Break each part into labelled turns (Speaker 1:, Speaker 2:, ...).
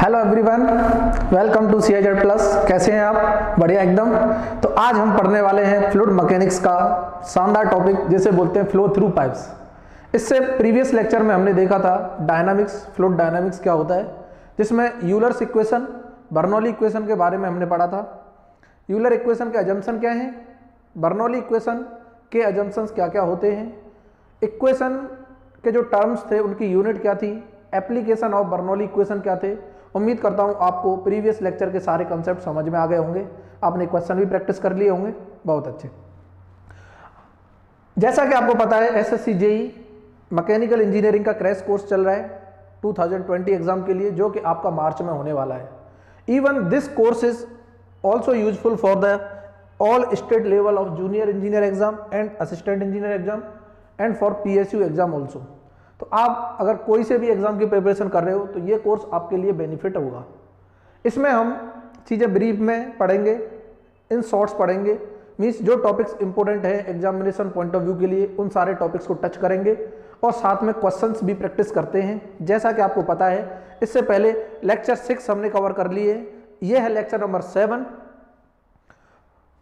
Speaker 1: Hello everyone, welcome to CIZ plus. कैसे हैं आप? बढ़िया एकदम। तो आज हम पढ़ने वाले हैं फ्लूइड मैकेनिक्स का शानदार टॉपिक जिसे बोलते हैं फ्लो थ्रू पाइप्स। इससे प्रीवियस लेक्चर में हमने देखा था डायनामिक्स, फ्लूइड डायनामिक्स क्या होता है, जिसमें यूलर्स इक्वेशन, बर्नौली इक्वेशन के बारे में हमने पढ़ा था। यूलर इक्वेशन के अजम्पशन क्या हैं, बर्नौली इक्वेशन के अजम्पशंस क्या क्या होते हैं, इक्वेशन के जो टर्म्स थे उनकी यूनिट क्या थी, एप्लीकेशन ऑफ बर्नौली इक्वेशन क्या थे। उम्मीद करता हूं आपको प्रीवियस लेक्चर के सारे कंसेप्ट समझ में आ गए होंगे, आपने क्वेश्चन भी प्रैक्टिस कर लिए होंगे। बहुत अच्छे। जैसा कि आपको पता है SSC JEE मैकेनिकल इंजीनियरिंग का क्रैश कोर्स चल रहा है 2020 एग्जाम के लिए, जो कि आपका मार्च में होने वाला है। Even this course is also useful for the all state level of junior engineer exam and assistant engineer exam and for PSU exam also. तो आप अगर कोई से भी एग्जाम की प्रिपरेशन कर रहे हो तो ये कोर्स आपके लिए बेनिफिट होगा। इसमें हम चीज़ें ब्रीफ में पढ़ेंगे, इन शॉर्ट्स पढ़ेंगे, मीन्स जो टॉपिक्स इंपॉर्टेंट है एग्जामिनेशन पॉइंट ऑफ व्यू के लिए उन सारे टॉपिक्स को टच करेंगे और साथ में क्वेश्चंस भी प्रैक्टिस करते हैं। जैसा कि आपको पता है इससे पहले लेक्चर 6 हमने कवर कर लिए, ये है लेक्चर नंबर 7।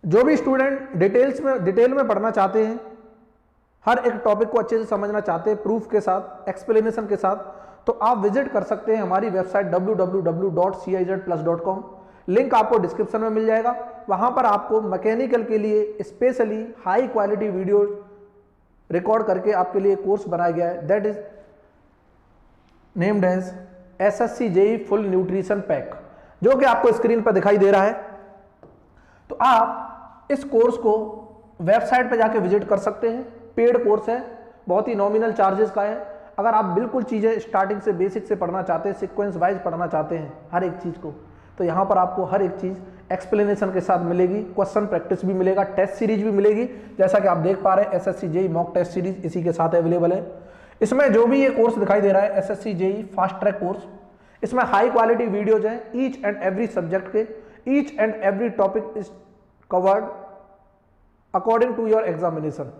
Speaker 1: जो भी स्टूडेंट डिटेल में पढ़ना चाहते हैं, हर एक टॉपिक को अच्छे से समझना चाहते हैं प्रूफ के साथ, एक्सप्लेनेशन के साथ, तो आप विजिट कर सकते हैं हमारी वेबसाइट www.cizplus.com। लिंक आपको डिस्क्रिप्शन में मिल जाएगा। वहां पर आपको मैकेनिकल के लिए specially high quality video record करके आपके लिए कोर्स बनाया गया है, that is named as SSC JEE full nutrition pack, जो कि आपको स्क्रीन पर दिखाई दे रहा है। तो आप इस कोर्स को वेबसाइट पर जाके विजिट कर सकते हैं। पेड कोर्स है, बहुत ही नॉमिनल चार्जेस का है। अगर आप बिल्कुल चीज़ें स्टार्टिंग से बेसिक से पढ़ना चाहते हैं, सीक्वेंस वाइज पढ़ना चाहते हैं हर एक चीज़ को, तो यहाँ पर आपको हर एक चीज़ एक्सप्लेनेशन के साथ मिलेगी, क्वेश्चन प्रैक्टिस भी मिलेगा, टेस्ट सीरीज भी मिलेगी। जैसा कि आप देख पा रहे हैं SSC JEE mock test series इसी के साथ अवेलेबल है। इसमें जो भी ये कोर्स दिखाई दे रहा है SSC JEE fast track course, इसमें हाई क्वालिटी वीडियोज हैं ईच एंड एवरी सब्जेक्ट के, each and every topic is covered according to your examination.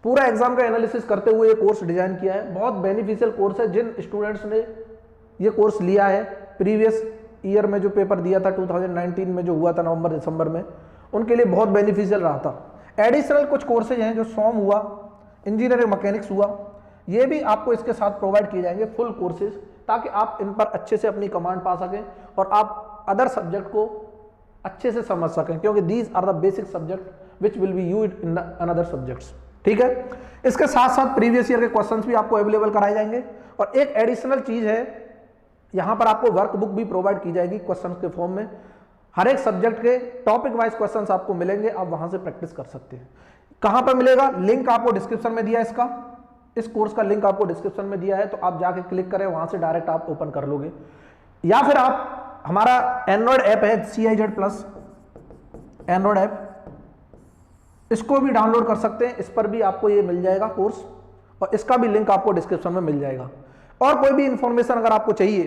Speaker 1: पूरा एग्जाम का एनालिसिस करते हुए ये कोर्स डिजाइन किया है। बहुत बेनिफिशियल कोर्स है। जिन स्टूडेंट्स ने ये कोर्स लिया है प्रीवियस ईयर में, जो पेपर दिया था 2019 में जो हुआ था नवंबर दिसंबर में, उनके लिए बहुत बेनिफिशियल रहा था। एडिशनल कुछ कोर्सेज हैं, जो SOM हुआ, इंजीनियरिंग मैकेनिक्स हुआ, ये भी आपको इसके साथ प्रोवाइड किए जाएंगे फुल कोर्सेज, ताकि आप इन पर अच्छे से अपनी कमांड पा सकें और आप अदर सब्जेक्ट को अच्छे से समझ सकें, क्योंकि these are the basic subject which will be used in the another subjects. ठीक है। इसके साथ साथ प्रीवियस ईयर के क्वेश्चंस भी आपको अवेलेबल कराए जाएंगे। और एक एडिशनल चीज है, यहां पर आपको वर्कबुक भी प्रोवाइड की जाएगी क्वेश्चंस के फॉर्म में। हर एक सब्जेक्ट के टॉपिक वाइज क्वेश्चंस आपको मिलेंगे, आप वहां से प्रैक्टिस कर सकते हैं। कहां पर मिलेगा? लिंक आपको डिस्क्रिप्शन में दिया है इसका, इस कोर्स का लिंक आपको डिस्क्रिप्शन में दिया है, तो आप जाके क्लिक करें, वहां से डायरेक्ट आप ओपन कर लोगे। या फिर आप, हमारा एंड्रॉइड ऐप है CIZ प्लस एंड्रॉइड ऐप, इसको भी डाउनलोड कर सकते हैं। इस पर भी आपको ये मिल जाएगा कोर्स, और इसका भी लिंक आपको डिस्क्रिप्शन में मिल जाएगा। और कोई भी इंफॉर्मेशन अगर आपको चाहिए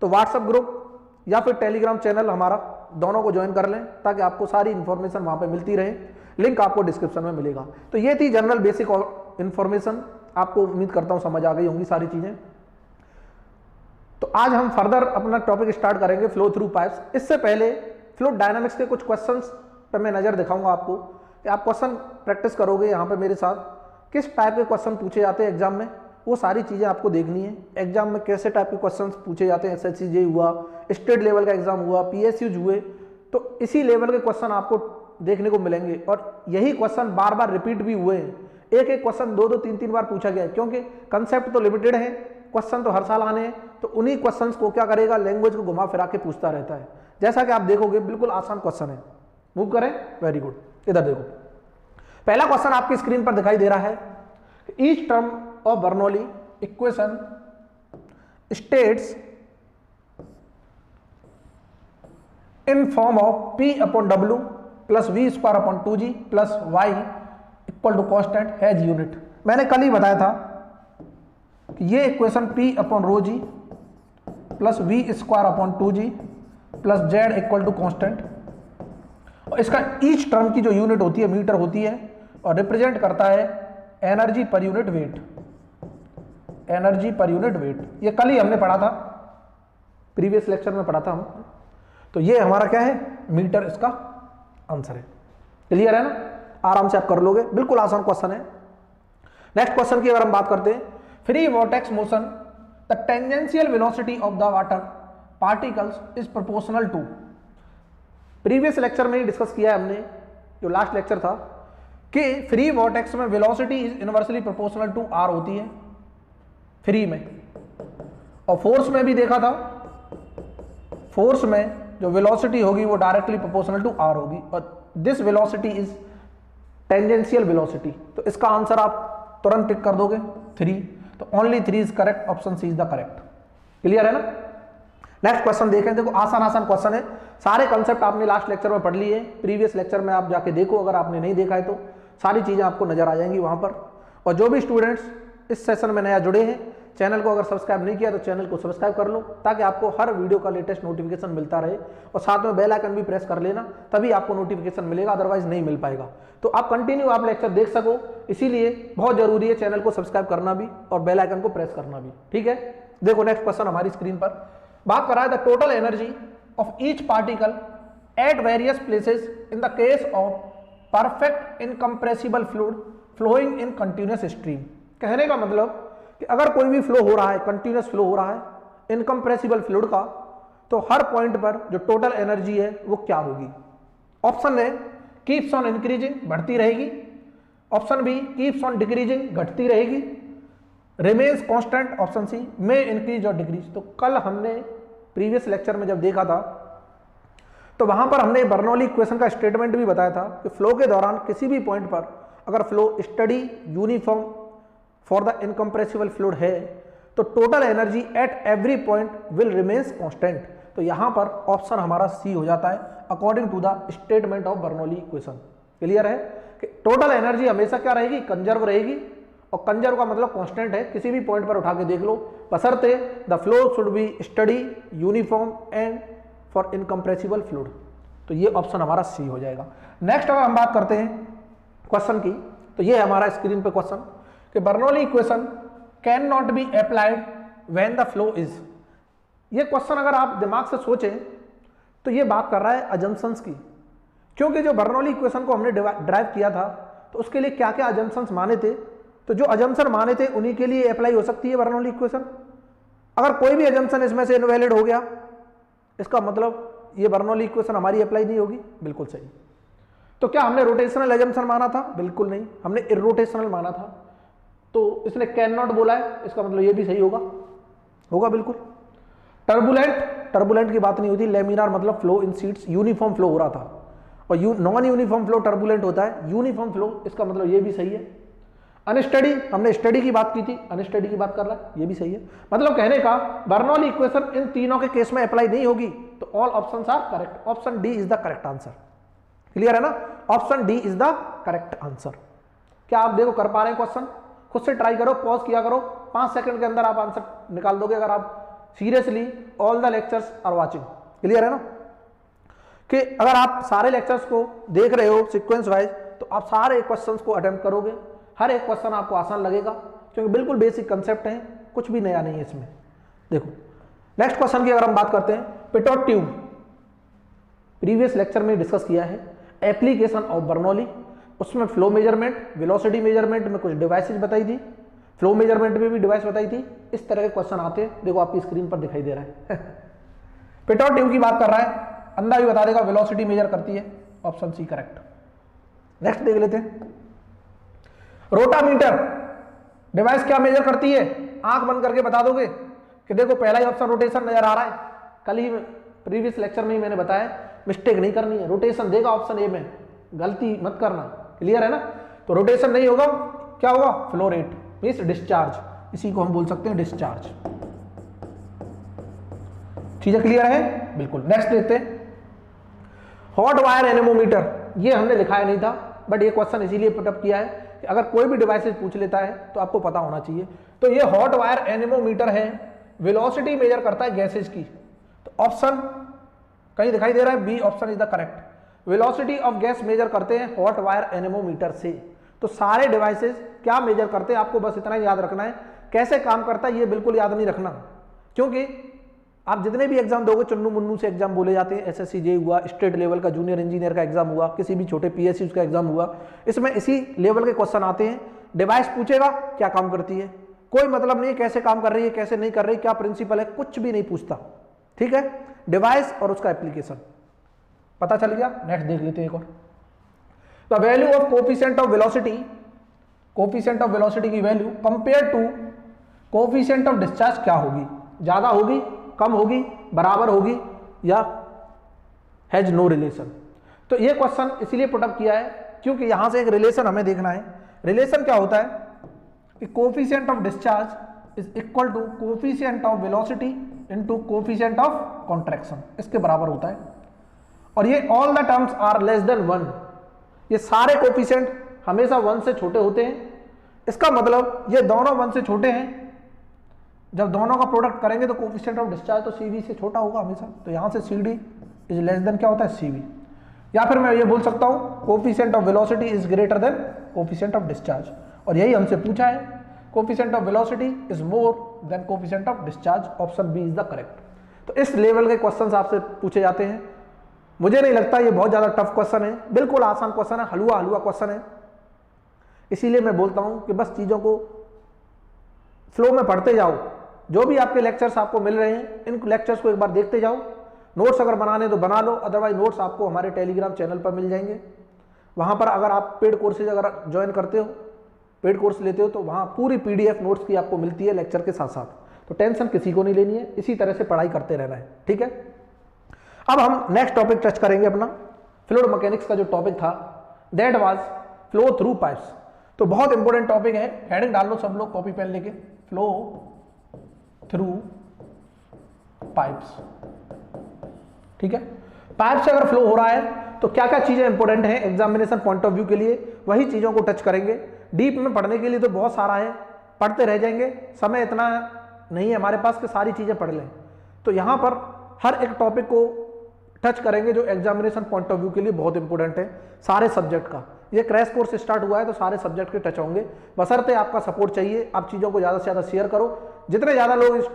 Speaker 1: तो व्हाट्सएप ग्रुप या फिर टेलीग्राम चैनल हमारा, दोनों को ज्वाइन कर लें, ताकि आपको सारी इंफॉर्मेशन वहां पे मिलती रहे। लिंक आपको डिस्क्रिप्शन में मिलेगा। तो ये थी जनरल बेसिक इंफॉर्मेशन, आपको उम्मीद करता हूं समझ आ गई होंगी सारी चीजें। तो आज हम फर्दर अपना टॉपिक स्टार्ट करेंगे फ्लो थ्रू पाइप्स। इससे पहले फ्लूइड डायनामिक्स के कुछ क्वेश्चंस पे मैं नजर दिखाऊंगा आपको, कि आप क्वेश्चन प्रैक्टिस करोगे यहाँ पे मेरे साथ, किस टाइप के क्वेश्चन पूछे जाते हैं एग्जाम में, वो सारी चीज़ें आपको देखनी है। एग्जाम में कैसे टाइप के क्वेश्चंस पूछे जाते हैं, SSC JEE हुआ, स्टेट लेवल का एग्जाम हुआ, PSUs हुए, तो इसी लेवल के क्वेश्चन आपको देखने को मिलेंगे। और यही क्वेश्चन बार बार रिपीट भी हुए हैं, एक एक क्वेश्चन 2-2, 3-3 बार पूछा गया है, क्योंकि कंसेप्ट तो लिमिटेड है, क्वेश्चन तो हर साल आने हैं। तो उन्हीं क्वेश्चन को क्या करेगा, लैंग्वेज को घुमा फिरा के पूछता रहता है। जैसा कि आप देखोगे बिल्कुल आसान क्वेश्चन है। मूव करें, वेरी गुड। इधर देखो, पहला क्वेश्चन आपकी स्क्रीन पर दिखाई दे रहा है। Each term of Bernoulli equation states in form of P/W plus V²/2G plus Y equal to constant has unit. मैंने कल ही बताया था कि ये equation P/ρg plus V²/2G plus Z equal to constant, और इसका ईच टर्म की जो यूनिट होती है मीटर होती है, और रिप्रेजेंट करता है energy per unit weight. Energy per unit weight, ये कल ही हमने पढ़ा था। प्रीवियस लेक्चर में पढ़ा था हम। तो ये हमारा क्या है, मीटर इसका आंसर है। क्लियर है ना, आराम से आप कर लोगे, बिल्कुल आसान क्वेश्चन है। नेक्स्ट क्वेश्चन की अगर हम बात करते हैं, free vortex motion the tangential velocity of the water particles is proportional to. Previous lecture में ही डिस्कस किया है हमने, जो लास्ट लेक्चर था, कि फ्री वॉर्टेक्स में velocity is inversely proportional to R होती है फ्री में, और फोर्स में भी देखा था, फोर्स में जो वेलोसिटी होगी वो डायरेक्टली प्रोपोर्शनल टू आर होगी, और this velocity is tangential velocity. तो इसका आंसर आप तुरंत टिक कर दोगे 3, तो only 3 is correct, option C is the correct. Clear है ना। नेक्स्ट क्वेश्चन देखें, देखो आसान क्वेश्चन है, सारे कंसेप्ट आपने लास्ट लेक्चर में पढ़ लिए, प्रीवियस लेक्चर में आप जाके देखो, अगर आपने नहीं देखा है तो सारी चीजें आपको नजर आ जाएंगी वहां पर। और जो भी स्टूडेंट्स इस सेशन में नया जुड़े हैं, चैनल को अगर सब्सक्राइब नहीं किया तो चैनल को सब्सक्राइब कर लो, ताकि आपको हर वीडियो का लेटेस्ट नोटिफिकेशन मिलता रहे, और साथ में बेल आइकन भी प्रेस कर लेना, तभी आपको नोटिफिकेशन मिलेगा, अदरवाइज नहीं मिल पाएगा। तो आप कंटिन्यू आप लेक्चर देख सको, इसीलिए बहुत जरूरी है चैनल को सब्सक्राइब करना भी और बेल आइकन को प्रेस करना भी। ठीक है, देखो नेक्स्ट क्वेश्चन हमारी स्क्रीन पर बात कर रहा है, the total energy of each particle at various places in the case of perfect incompressible fluid flowing in continuous stream. कहने का मतलब कि अगर कोई भी फ्लो हो रहा है, कंटिन्यूअस फ्लो हो रहा है इनकम्प्रेसिबल फ्लूइड का, तो हर पॉइंट पर जो टोटल एनर्जी है वो क्या होगी। ऑप्शन है कीप्स ऑन इंक्रीजिंग, बढ़ती रहेगी। Option B keeps on decreasing, घटती रहेगी। Remains constant, option C may increase और डिक्रीज। तो कल हमने प्रीवियस लेक्चर में जब देखा था, तो वहां पर हमने बर्नौली इक्वेशन का स्टेटमेंट भी बताया था कि फ्लो के दौरान किसी भी पॉइंट पर अगर flow study uniform for the incompressible fluid है, तो total energy at every point will remains constant. तो यहां पर ऑप्शन हमारा सी हो जाता है, according to the statement of Bernoulli equation. Clear है कि टोटल एनर्जी हमेशा क्या रहेगी, कंजर्व रहेगी, और कंजर्व का मतलब कांस्टेंट है, किसी भी पॉइंट पर उठा के देख लो, बशर्ते the flow should be study uniform and for incompressible fluid. तो ये ऑप्शन हमारा सी हो जाएगा। नेक्स्ट अगर हम बात करते हैं क्वेश्चन की, तो ये हमारा स्क्रीन पे क्वेश्चन कि Bernoulli equation can not be applied when the flow is. ये क्वेश्चन अगर आप दिमाग से सोचें तो ये बात कर रहा है अजम्पशंस की, क्योंकि जो बर्नौली इक्वेशन को हमने ड्राइव किया था तो उसके लिए क्या क्या अजम्पशंस माने थे, तो जो अजम्पशन माने थे उन्हीं के लिए अप्लाई हो सकती है बर्नौली इक्वेशन। अगर कोई भी अजम्पशन इसमें से इनवैलिड हो गया, इसका मतलब ये बर्नौली इक्वेशन हमारी अप्लाई नहीं होगी। बिल्कुल सही। तो क्या हमने रोटेशनल अजम्पशन माना था? बिल्कुल नहीं, हमने इर्रोटेशनल माना था। तो इसने कैन नॉट बोला है, इसका मतलब ये भी सही होगा बिल्कुल। टर्बुलेंट की बात नहीं होती, लेमिनार मतलब flow in seats, uniform flow हो रहा था, और नॉन यूनिफॉर्म फ्लो टर्बुलेंट होता है, यूनिफॉर्म फ्लो, इसका मतलब ये भी सही है। अनस्टडी, हमने स्टडी की बात की थी, अनस्टडी की बात कर रहा है, ये भी सही है। मतलब कहने का बर्नौली इक्वेशन इन तीनों के केस में अप्लाई नहीं होगी, तो all options are correct. Option D is the correct answer. Clear है ना, option D is the correct answer. क्या आप देखो कर पा रहे हैं क्वेश्चन? खुद से ट्राई करो, पॉज किया करो, 5 सेकंड के अंदर आप आंसर निकाल दोगे, अगर आप seriously all the lectures are watching. Clear है ना, कि अगर आप सारे लेक्चर्स को देख रहे हो सीक्वेंस वाइज, तो आप सारे क्वेश्चंस को अटेम्प्ट करोगे, हर एक क्वेश्चन आपको आसान लगेगा, क्योंकि बिल्कुल बेसिक कंसेप्ट है, कुछ भी नया नहीं है इसमें। देखो नेक्स्ट क्वेश्चन की अगर हम बात करते हैं, पिटोट ट्यूब, प्रीवियस लेक्चर में डिस्कस किया है, एप्लीकेशन ऑफ बर्नौली, उसमें फ्लो मेजरमेंट, वेलोसिटी मेजरमेंट में कुछ डिवाइसेज बताई थी, फ्लो मेजरमेंट में भी डिवाइस बताई थी। इस तरह के क्वेश्चन आते हैं, देखो आपकी स्क्रीन पर दिखाई दे रहा है। पिटोट ट्यूब की बात कर रहा है, अंधा भी बता देगा वेलोसिटी मेजर करती है, ऑप्शन सी करेक्ट। नेक्स्ट देख लेते हैं, रोटामीटर डिवाइस क्या मेजर करती है? आंख बंद करके बता दोगे कि देखो पहला ही ऑप्शन रोटेशन नजर आ रहा है, कल ही प्रीवियस लेक्चर में ही मैंने बताया, मिस्टेक नहीं करनी है, रोटेशन देगा ऑप्शन ए में, गलती मत करना। क्लियर है ना, तो रोटेशन नहीं होगा, क्या होगा? फ्लो रेट मींस डिस्चार्ज, इसी को हम बोल सकते हैं डिस्चार्ज। चीजें क्लियर है? बिल्कुल। नेक्स्ट देखते हैं, हॉट वायर एनेमोमीटर, ये हमने लिखाया नहीं था, बट ये क्वेश्चन इसीलिए पुटअप किया है कि अगर कोई भी डिवाइसेस पूछ लेता है तो आपको पता होना चाहिए। तो ये हॉट वायर एनेमोमीटर है, वेलोसिटी मेजर करता है गैसेज की। तो ऑप्शन कहीं दिखाई दे रहा है, B option is the correct. Velocity of gas measure करते हैं हॉट वायर एनेमोमीटर से। तो सारे डिवाइसेस क्या मेजर करते हैं, आपको बस इतना ही याद रखना है। कैसे काम करता है ये बिल्कुल याद नहीं रखना, क्योंकि आप जितने भी एग्जाम दोगे चुन्नू मुन्नू से एग्जाम बोले जाते हैं, एसएससी जे हुआ, स्टेट लेवल का जूनियर इंजीनियर का एग्जाम हुआ, किसी भी छोटे पीएसयू का एग्जाम हुआ, इसमें इसी लेवल के क्वेश्चन आते हैं। डिवाइस पूछेगा क्या काम करती है, कोई मतलब नहीं है कैसे काम कर रही है, कैसे नहीं कर रही, क्या प्रिंसिपल है, कुछ भी नहीं पूछता, ठीक है। डिवाइस और उसका एप्लीकेशन पता चल गया। नेक्स्ट देख लेते हैं एक और, the value of coefficient of velocity, coefficient of velocity की value compare to coefficient of discharge क्या होगी, ज्यादा होगी, कम होगी, बराबर होगी, या हैज नो रिलेशन। तो ये क्वेश्चन इसलिए पुटअप किया है क्योंकि यहां से एक रिलेशन हमें देखना है। रिलेशन क्या होता है कि coefficient of discharge is equal to coefficient of velocity into coefficient of contraction, इसके बराबर होता है। और ये all the terms are less than 1, ये सारे कोफिशिएंट हमेशा 1 से छोटे होते हैं। इसका मतलब ये दोनों 1 से छोटे हैं, जब दोनों का प्रोडक्ट करेंगे तो कोफिशिएंट ऑफ डिस्चार्ज तो CV से छोटा होगा हमेशा, तो यहां से CD इज लेस देन क्या होता है CV। या फिर मैं ये बोल सकता हूं coefficient of velocity is greater than coefficient of discharge, और यही हमसे पूछा है, coefficient of velocity is more than coefficient of discharge, option B is the correct. तो इस लेवल के क्वेश्चंस आपसे पूछे जाते हैं। मुझे नहीं लगता ये बहुत ज्यादा टफ क्वेश्चन है, बिल्कुल आसान क्वेश्चन है, हलवा हलवा क्वेश्चन है। इसीलिए मैं बोलता हूं कि बस चीजों को फ्लो में पढ़ते जाओ, जो भी आपके लेक्चर्स आपको मिल रहे हैं इन लेक्चर्स को एक बार देखते जाओ। नोट्स अगर बनाने तो बना लो, अदरवाइज नोट्स आपको हमारे टेलीग्राम चैनल पर मिल जाएंगे। वहां पर अगर आप पेड कोर्सेज अगर ज्वाइन करते हो, पेड कोर्स लेते हो, तो वहां पूरी PDF नोट्स की आपको मिलती है लेक्चर के साथ साथ, तो टेंशन किसी को नहीं लेनी है, इसी तरह से पढ़ाई करते रहना है, ठीक है। अब हम नेक्स्ट टॉपिक टच करेंगे अपना, फ्लूइड मैकेनिक्स का जो टॉपिक था that was flow through pipes. तो बहुत इंपॉर्टेंट टॉपिक है, हेडिंग डाल लो सब लोग कॉपी पेन लेके, फ्लो थ्रू पाइप्स, ठीक है। पाइप से अगर फ्लो हो रहा है तो क्या क्या चीजें इंपॉर्टेंट हैं एग्जामिनेशन पॉइंट ऑफ व्यू के लिए, वही चीजों को टच करेंगे। डीप में पढ़ने के लिए तो बहुत सारा है, पढ़ते रह जाएंगे, समय इतना नहीं है हमारे पास कि सारी चीजें पढ़ लें। तो यहां पर हर एक टॉपिक को टच करेंगे जो एग्जामिनेशन पॉइंट ऑफ व्यू के लिए बहुत इंपॉर्टेंट है, सारे सब्जेक्ट का। ये क्रैश कोर्स स्टार्ट हुआ है तो सारे सब्जेक्ट के टच होंगे, बशर्ते आपका सपोर्ट चाहिए। आप चीजों को ज्यादा से ज्यादा शेयर करो, जितने ज्यादा लोग इस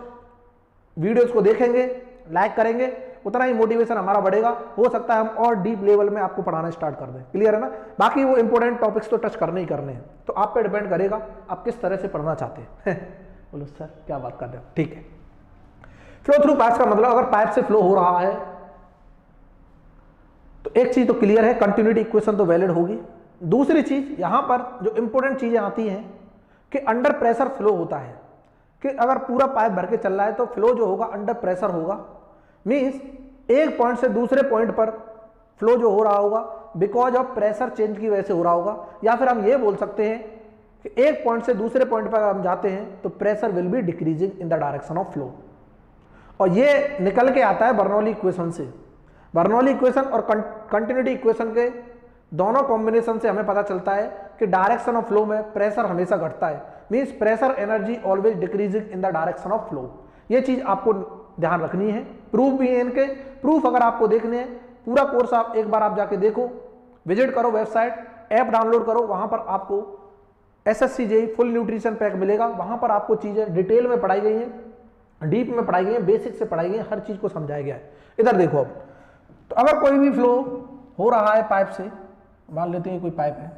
Speaker 1: वीडियोस को देखेंगे, लाइक करेंगे, उतना ही मोटिवेशन हमारा बढ़ेगा। हो सकता है हम और डीप लेवल में आपको पढ़ाना स्टार्ट कर दें, क्लियर है ना। बाकी वो इंपॉर्टेंट टॉपिक्स तो टच करने ही करने हैं, तो आप पे डिपेंड करेगा आप किस तरह से पढ़ना चाहते हैं। बोलो सर क्या बात कर रहे हो, ठीक है। फ्लो थ्रू पाइप्स का मतलब अगर पाइप से फ्लो हो रहा है तो एक चीज तो क्लियर है, कंटिन्यूटी इक्वेशन तो वैलिड होगी। दूसरी चीज यहां पर जो इंपॉर्टेंट चीजें आती हैं कि अंडर प्रेशर फ्लो होता है, कि अगर पूरा पाइप भर के चल रहा है तो फ्लो जो होगा अंडर प्रेशर होगा। मींस एक पॉइंट से दूसरे पॉइंट पर फ्लो जो हो रहा होगा बिकॉज ऑफ प्रेशर चेंज की वजह से हो रहा होगा। या फिर हम ये बोल सकते हैं कि एक पॉइंट से दूसरे पॉइंट पर हम जाते हैं तो pressure will be decreasing in the direction of flow, और ये निकल के आता है बर्नौली इक्वेशन से। बर्नौली इक्वेशन और कंटिन्यूटी इक्वेशन के दोनों कॉम्बिनेशन से हमें पता चलता है कि डायरेक्शन ऑफ फ्लो में प्रेशर हमेशा घटता है, means pressure energy always decreasing in the direction of flow. ये चीज आपको ध्यान रखनी है। प्रूफ भी है इनके, प्रूफ अगर आपको देखने हैं पूरा कोर्स आप एक बार आप जाके देखो, विजिट करो वेबसाइट, ऐप डाउनलोड करो, वहां पर आपको SSC JEE full nutrition pack मिलेगा। वहां पर आपको चीजें डिटेल में पढ़ाई गई हैं, डीप में पढ़ाई गई है, बेसिक से पढ़ाई गई है, हर चीज को समझाया गया है। इधर देखो अब, तो अगर कोई भी फ्लो हो रहा है पाइप से, मान लेते हैं कोई पाइप है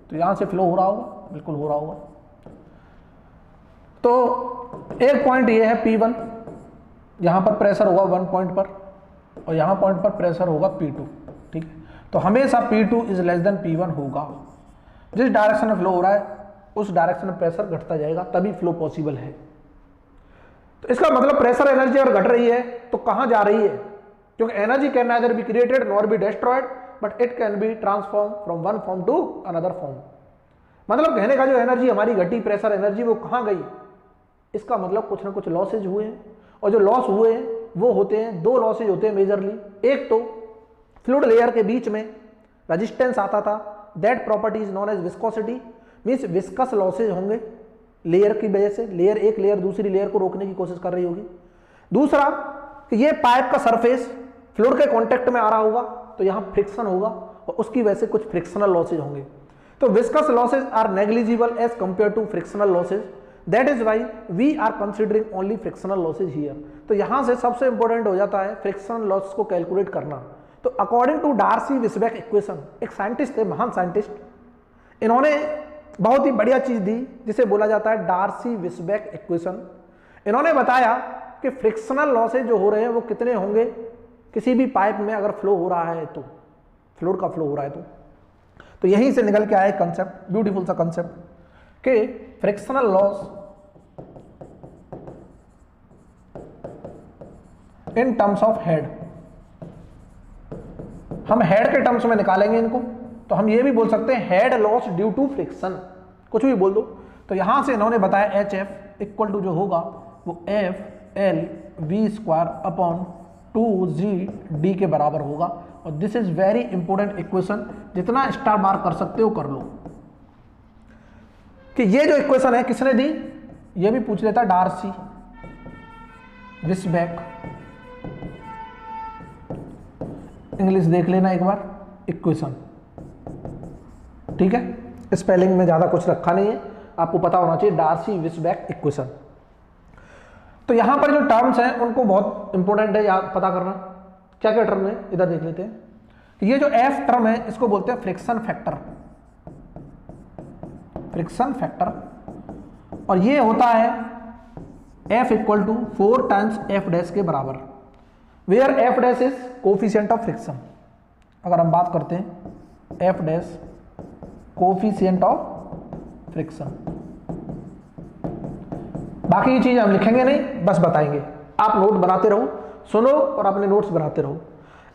Speaker 1: तो यहां से फ्लो हो रहा होगा, बिल्कुल हो रहा होगा। तो एक पॉइंट ये है P1, यहां पर प्रेशर होगा 1 पॉइंट पर, और यहां पॉइंट पर प्रेशर होगा P2, ठीक है। तो हमेशा P2 is less than P1 होगा। जिस डायरेक्शन में फ्लो हो रहा है उस डायरेक्शन में प्रेशर घटता जाएगा, तभी फ्लो पॉसिबल है। तो इसका मतलब प्रेशर एनर्जी अगर घट रही है तो कहां जा रही है, क्योंकि energy can neither be created nor be destroyed but it can be transform from one form to another form. मतलब कहने का जो एनर्जी हमारी घटी प्रेशर एनर्जी वो कहां गई, इसका मतलब कुछ ना कुछ लॉसेज हुए हैं, और जो लॉस हुए हैं वो होते हैं, दो लॉसेज होते हैं मेजरली। एक तो फ्लूइड लेयर के बीच में रेजिस्टेंस आता था, that property is known as viscosity, means viscous losses होंगे लेयर की वजह से, लेयर एक लेयर दूसरी लेयर को रोकने की कोशिश कर रही होगी। दूसरा कि ये पाइप का सरफेस फ्लूइड के कांटेक्ट में आ रहा होगा तो यहां फ्रिक्शन होगा और उसकी वजह से कुछ फ्रिक्शनल लॉसेज होंगे। तो viscous losses are negligible as compare to frictional losses, that is why we are considering only frictional losses here. तो यहां से सबसे इंपॉर्टेंट हो जाता है फ्रिक्शनल लॉस को कैलकुलेट करना। तो अकॉर्डिंग टू डार्सी-विसबेक इक्वेशन, एक साइंटिस्ट थे, महान साइंटिस्ट, इन्होंने बहुत ही बढ़िया चीज दी जिसे बोला जाता है डार्सी-विसबेक इक्वेशन। इन्होंने बताया कि फ्रिक्शनल लॉसेज जो हो रहे हैं वो कितने होंगे किसी भी पाइप में अगर फ्लो हो रहा है तो, फ्लोर का फ्लो हो रहा है तो यहीं से निकल के आया कंसेप्ट, ब्यूटीफुल सा कंसेप्ट कि frictional loss in terms of head. हम हेड के टर्म्स में निकालेंगे इनको, तो हम ये भी बोल सकते हैं head loss due to friction, कुछ भी बोल दो। तो यहां से इन्होंने बताया HF इक्वल टू जो होगा वो FL_V² अपॉन 2GD के बराबर होगा। और this is very important equation, जितना स्टार मार्क कर सकते हो कर लो। कि ये जो इक्वेशन है किसने दी, ये भी पूछ लेता डार्सी-विसबेक। इंग्लिश देख लेना एक बार, इक्वेशन, ठीक है। स्पेलिंग में ज्यादा कुछ रखा नहीं है, आपको पता होना चाहिए डार्सी-विसबेक इक्वेशन। तो यहां पर जो टर्म्स हैं उनको बहुत इंपॉर्टेंट है याद पता करना। क्या क्या टर्म है इधर देख लेते हैं। ये जो F टर्म है इसको बोलते हैं फ्रिक्शन फैक्टर, फ्रिक्शन फैक्टर। और ये होता है F equal to 4 times F' के बराबर, where F' is coefficient of friction. अगर हम बात करते हैं F' कोफिशिएंट ऑफ फ्रिक्शन, बाकी ये चीज हम लिखेंगे नहीं, बस बताएंगे। आप नोट बनाते रहो, सुनो और अपने नोट्स बनाते रहो।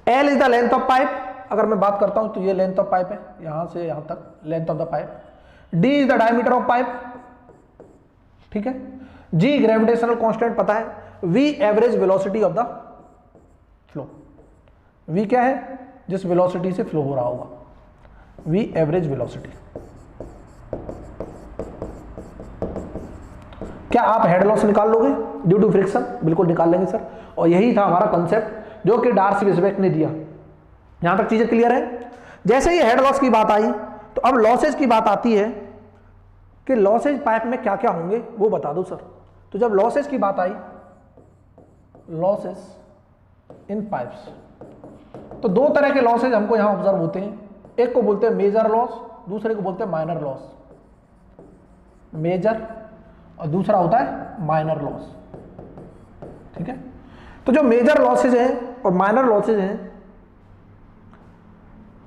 Speaker 1: L is the length of pipe, अगर मैं बात करता हूं तो ये लेंथ ऑफ पाइप है, यहां से यहां तक length of the pipe. D is the diameter of pipe, ठीक है। G ग्रेविटेशनल कांस्टेंट पता है। V average velocity of the flow, V क्या है, जिस वेलोसिटी से फ्लो हो रहा होगा, V एवरेज वेलोसिटी। क्या आप हेड लॉस निकाल लोगे ड्यू टू फ्रिक्शन? बिल्कुल निकाल लेंगे सर। और यही था हमारा कंसेप्ट जो कि डार्सी-विसबेक ने दिया। यहां तक चीजें क्लियर है। जैसे ही हेड लॉस की बात आई तो अब लॉसेज की बात आती है कि लॉसेज पाइप में क्या क्या होंगे वो बता दो सर। तो जब लॉसेज की बात आई, लॉसेज इन पाइप्स, तो दो तरह के लॉसेज हमको यहां ऑब्जर्व होते हैं। एक को बोलते हैं मेजर लॉस, दूसरे को बोलते हैं माइनर लॉस। मेजर और दूसरा होता है माइनर लॉस, ठीक है। तो जो मेजर लॉसेज हैं और माइनर लॉसेज हैं,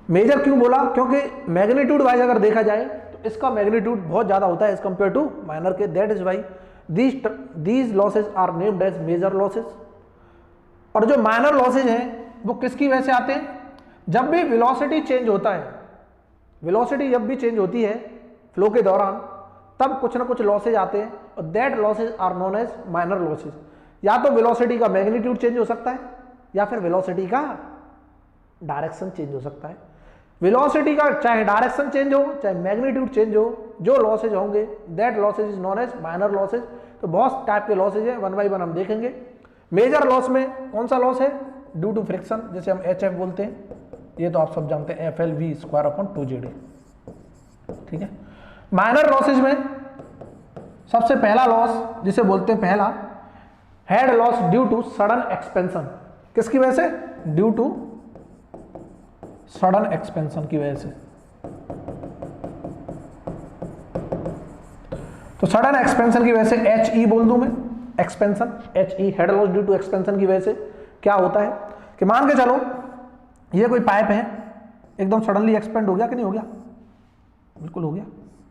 Speaker 1: मेजर क्यों बोला, क्योंकि मैग्नीट्यूड वाइज अगर देखा जाए तो इसका मैग्नीट्यूड बहुत ज्यादा होता है एज कंपेयर टू माइनर के। That is why these losses are named as major losses. और जो माइनर लॉसेज हैं वो किसकी वजह से आते हैं, जब भी वेलोसिटी चेंज होता है, वेलोसिटी जब भी चेंज होती है फ्लो के दौरान, तब कुछ ना कुछ लॉसेज आते हैं और that losses are known as minor losses. या तो वेलोसिटी का मैग्नीट्यूड चेंज हो सकता है या फिर वेलोसिटी का डायरेक्शन चेंज हो सकता है। वेलोसिटी का चाहे डायरेक्शन चेंज हो चाहे मैग्नीट्यूड चेंज हो, जो लॉसेज होंगे that losses is known as minor losses. तो बहुत टाइप के लॉसेज हैं, 1 बाय 1 हम देखेंगे। मेजर लॉस में कौन सा लॉस है, ड्यू टू फ्रिक्शन, जैसे हम HF बोलते हैं, ये तो आप सब जानते हैं FL_V² अपॉन 2GD, ठीक है। माइनर लॉसेज में सबसे पहला लॉस जिसे बोलते हैं पहला head loss due to sudden expansion. किसकी वजह से, ड्यू टू सडन एक्सपेंशन की वजह से। तो सडन एक्सपेंशन की वजह से HE बोल दूं मैं, expansion, HE head loss due to expansion की वजह से क्या होता है कि मान के चलो ये कोई पाइप है, एकदम सडनली एक्सपेंड हो गया कि नहीं हो गया, बिल्कुल हो गया।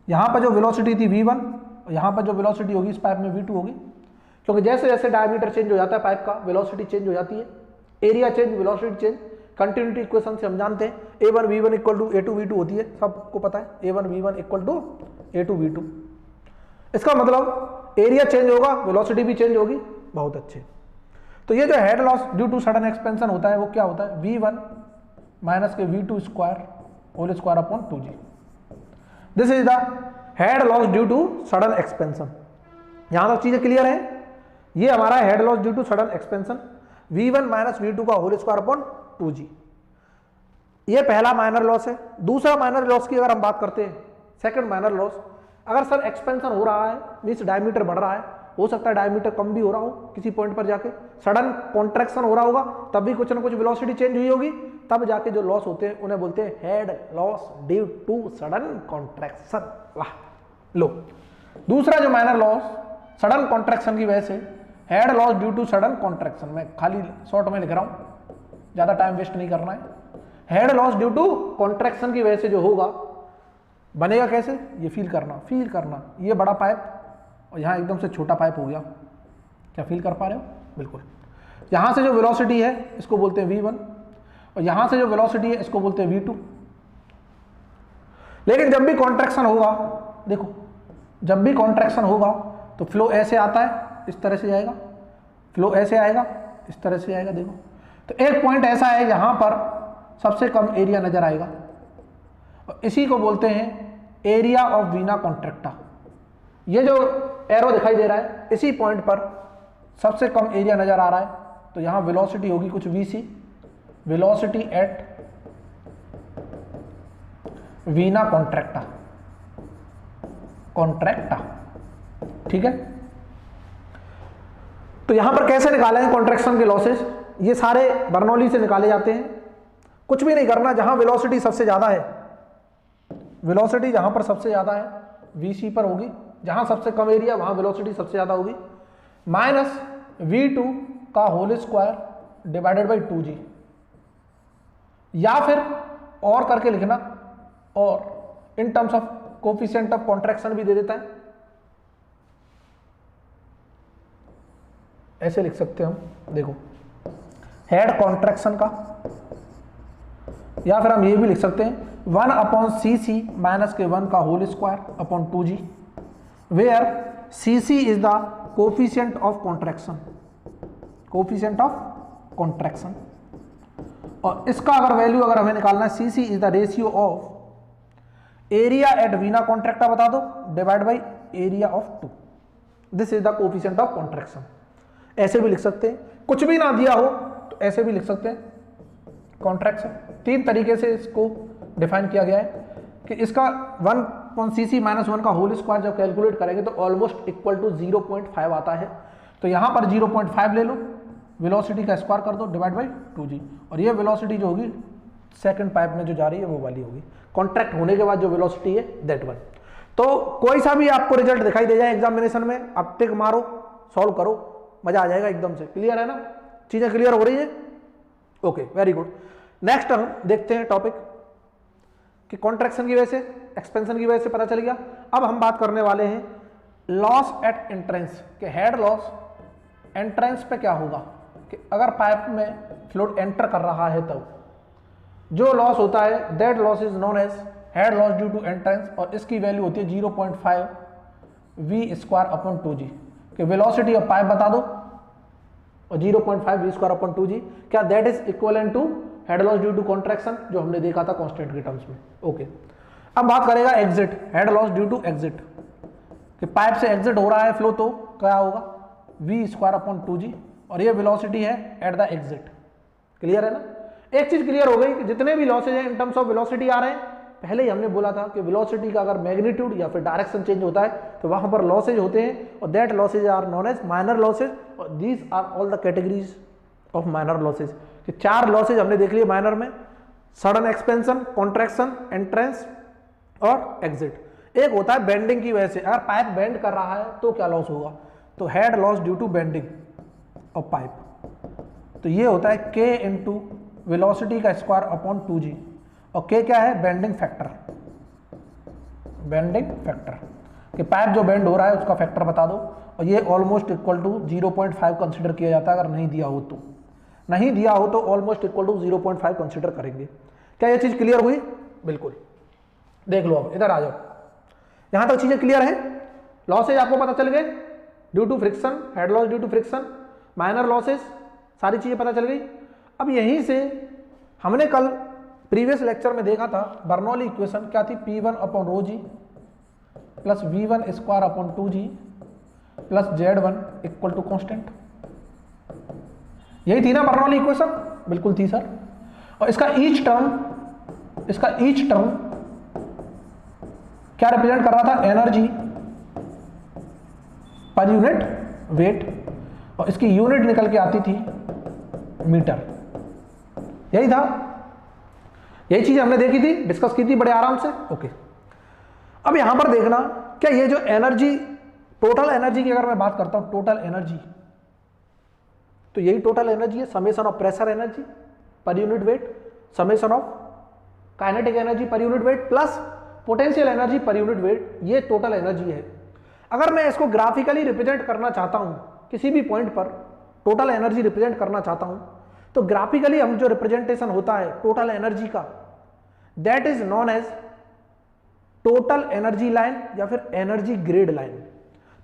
Speaker 1: यहां पर जो वेलोसिटी थी V1 और यहां पर जो वेलोसिटी होगी इस पाइप में V2 होगी, क्योंकि जैसे जैसे डायमीटर चेंज हो जाता है पाइप का वेलोसिटी चेंज हो जाती है, area change velocity change. Continuity equation से हम जानते हैं A1V1 इक्वल टू A2V2 होती है, सबको पता है A1V1 इक्वल टू A2V2। इसका मतलब एरिया चेंज होगा वेलोसिटी भी चेंज होगी, बहुत अच्छे। तो ये जो head loss due to sudden expansion होता है वो क्या होता है, V1 माइनस के V2² whole square upon 2G। This is the head loss due to sudden expansion. यहां तक चीजें क्लियर है। ये हमारा head loss due to sudden expansion V1 minus V2 का होल स्क्वायर अपॉन 2G। ये पहला माइनर लॉस है। दूसरा माइनर लॉस की अगर हम बात करते हैं, सेकंड माइनर लॉस अगर सर एक्सपेंशन हो रहा है मीन्स डायमीटर बढ़ रहा है, हो सकता है डायमीटर कम भी हो रहा हो किसी पॉइंट पर जाके, सडन कॉन्ट्रैक्शन हो रहा होगा तब भी कुछ ना कुछ वेलोसिटी चेंज हुई होगी, तब जाके जो लॉस होते हैं उन्हें बोलते हैं head loss due to sudden contraction. वाह, लो दूसरा जो माइनर लॉस सडन कॉन्ट्रैक्शन की वजह से, head loss due to sudden contraction, मैं खाली शॉर्ट में लिख रहा हूं, ज्यादा टाइम वेस्ट नहीं करना है। Head loss due to contraction की वजह से जो होगा बनेगा कैसे, ये फील करना, ये बड़ा पाइप और यहाँ एकदम से छोटा पाइप हो गया, क्या फील कर पा रहे हो? बिल्कुल। यहाँ से जो वेलोसिटी है इसको बोलते हैं v1 और यहाँ से जो वेलोसिटी है इसको बोलते हैं v2। लेकिन जब भी कॉन्ट्रैक्शन होगा, देखो जब भी कॉन्ट्रैक्शन होगा तो फ्लो ऐसे आता है, इस तरह से जाएगा, फ्लो ऐसे आएगा, इस तरह से आएगा। देखो तो एक पॉइंट ऐसा है यहाँ पर सबसे कम एरिया नजर आएगा और इसी को बोलते हैं एरिया ऑफ वीना कॉन्ट्रैक्टा। ये जो एरो दिखाई दे रहा है इसी पॉइंट पर सबसे कम एरिया नजर आ रहा है, तो यहां वेलोसिटी होगी कुछ vc, velocity at vena contracta, ठीक है। तो यहां पर कैसे निकाले हैं कॉन्ट्रैक्शन के लॉसेस, ये सारे बर्नौली से निकाले जाते हैं। कुछ भी नहीं करना, जहां वेलोसिटी सबसे ज्यादा है, वेलोसिटी जहां पर सबसे ज्यादा है vc पर होगी, जहां सबसे कम एरिया वहां वेलोसिटी सबसे ज्यादा होगी, माइनस v2 का whole square divided by 2g, या फिर और करके लिखना, और in terms of coefficient of contraction भी दे देता है, ऐसे लिख सकते हैं हम। देखो हेड कॉन्ट्रैक्शन का, या फिर हम ये भी लिख सकते हैं 1/cc माइनस के 1 का whole square upon 2g, where cc is the coefficient of contraction, और इसका अगर वैल्यू अगर हमें निकालना है, cc is the ratio of area at vena contracta बता दो divide by area of 2, this is the coefficient of contraction. ऐसे भी लिख सकते हैं, कुछ भी ना दिया हो तो ऐसे भी लिख सकते हैं कॉन्ट्रैक्शन। तीन तरीके से इसको डिफाइन किया गया है कि इसका 1/cc माइनस 1 का होल स्क्वायर जब कैलकुलेट करेंगे तो ऑलमोस्ट इक्वल टू 0.5 आता है, तो यहां पर 0.5 ले लो, वेलोसिटी का स्क्वायर कर दो डिवाइड बाई 2g, और ये वेलोसिटी जो होगी सेकंड पाइप में जो जा रही है वो वाली होगी, कॉन्ट्रैक्ट होने के बाद जो वेलोसिटी है दैट वन। तो कोई सा भी आपको रिजल्ट दिखाई दे जाए एग्जामिनेशन में, आप टिक मारो, सॉल्व करो, मजा आ जाएगा एकदम से। क्लियर है ना, चीजें क्लियर हो रही है? Okay, very good. नेक्स्ट हम देखते हैं टॉपिक कि कॉन्ट्रैक्शन की वजह से, एक्सपेंशन की वजह से पता चल गया। अब हम बात करने वाले हैं लॉस एट एंट्रेंस के, हेड लॉस एंट्रेंस पे क्या होगा कि अगर पाइप में फ्लूइड एंटर कर रहा है तब जो लॉस होता है that loss is known as head loss due to entrance, और इसकी वैल्यू होती है 0.5 v स्क्वायर अपॉन 2g, कि वेलोसिटी ऑफ पाइप बता दो और 0.5 v स्क्वायर अपॉन 2g, क्या that is equivalent to head loss due to contraction जो हमने देखा था कांस्टेंट के टर्म्स में। ओके, अब बात करेगा exit, head loss due to exit, कि पाइप से एग्जिट हो रहा है फ्लो तो क्या होगा v स्क्वायर अपॉन 2g, और ये वेलोसिटी है एट द एग्जिट। क्लियर है ना? एक चीज क्लियर हो गई कि जितने भी लॉसेज हैं इन टर्म्स ऑफ वेलोसिटी आ रहे हैं, पहले ही हमने बोला था कि वेलोसिटी का अगर मैग्नीट्यूड या फिर डायरेक्शन चेंज होता है तो वहां पर लॉसेज होते हैं, और that losses are known as minor losses, और these are all the categories of minor losses. कि चार लॉसेज हमने देख लिए माइनर में, सडन एक्सपेंशन, कॉन्ट्रैक्शन, एंट्रेंस और एग्जिट। एक होता है बेंडिंग की वजह से, अगर पाइप बेंड कर रहा है तो क्या लॉस होगा, तो head loss due to bending of pipe, तो ये होता है k इंटू वेलोसिटी का स्क्वायर अपॉन 2g, और k क्या है, बेंडिंग फैक्टर, बेंडिंग फैक्टर कि पाइप जो बेंड हो रहा है उसका फैक्टर बता दो, और ये ऑलमोस्ट इक्वल टू 0.5 कंसिडर किया जाता है, अगर नहीं दिया हो तो, नहीं दिया हो तो ऑलमोस्ट इक्वल टू 0.5 कंसिडर करेंगे। क्या ये चीज क्लियर हुई? बिल्कुल। देख लो, अब इधर आ जाओ, यहां तक चीजें क्लियर है, लॉसेज आपको पता चल गए due to friction, head loss due to friction, minor losses, सारी चीजें पता चल गई। अब यहीं से हमने कल प्रीवियस लेक्चर में देखा था बर्नौली इक्वेशन क्या थी, P1 upon rho g plus V1 square upon 2g plus Z1 equal to constant, यही थी ना बर्नौली इक्वेशन? बिल्कुल थी सर। और इसका ईच टर्म क्या रिप्रेजेंट कर रहा था, एनर्जी पर यूनिट वेट, और इसकी यूनिट निकल के आती थी मीटर। यही था, यही चीज हमने देखी थी, डिस्कस की थी बड़े आराम से। ओके, अब यहां पर देखना, क्या ये जो एनर्जी, टोटल एनर्जी की अगर मैं बात करता हूं, टोटल एनर्जी, तो यही टोटल एनर्जी है, summation of pressure energy per unit weight, summation of kinetic energy per unit weight plus potential energy per unit weight, ये टोटल एनर्जी है। अगर मैं इसको ग्राफिकली रिप्रेजेंट करना चाहता हूं, किसी भी पॉइंट पर टोटल एनर्जी रिप्रेजेंट करना चाहता हूं, तो ग्राफिकली हम जो रिप्रेजेंटेशन होता है टोटल एनर्जी का, that is known as total energy line या फिर एनर्जी ग्रेड लाइन।